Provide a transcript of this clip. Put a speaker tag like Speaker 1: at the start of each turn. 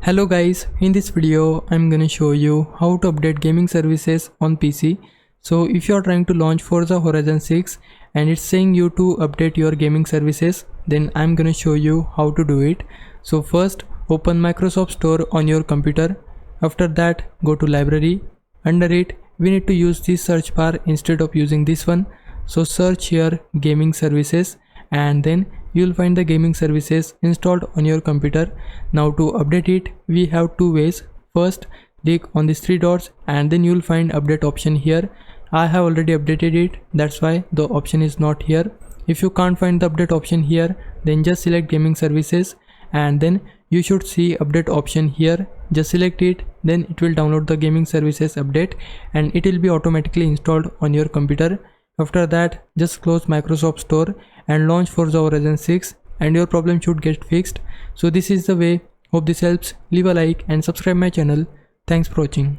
Speaker 1: Hello guys, in this video I'm gonna show you how to update gaming services on PC. So if you are trying to launch Forza Horizon 6 and it's saying you to update your gaming services, then I'm gonna show you how to do it. So first open Microsoft Store on your computer. After that go to library. Under it we need to use this search bar instead of using this one. So search here gaming services and then you'll find the gaming services installed on your computer. Now to update it we have two ways. First click on these three dots and then you'll find update option here. I have already updated it, that's why the option is not here. If you can't find the update option here, then just select gaming services and then you should see update option here. Just select it, then it will download the gaming services update and it will be automatically installed on your computer. After that just close Microsoft Store and launch Forza Horizon 6 and your problem should get fixed. So this is the way. Hope this helps. Leave a like and subscribe my channel. Thanks for watching.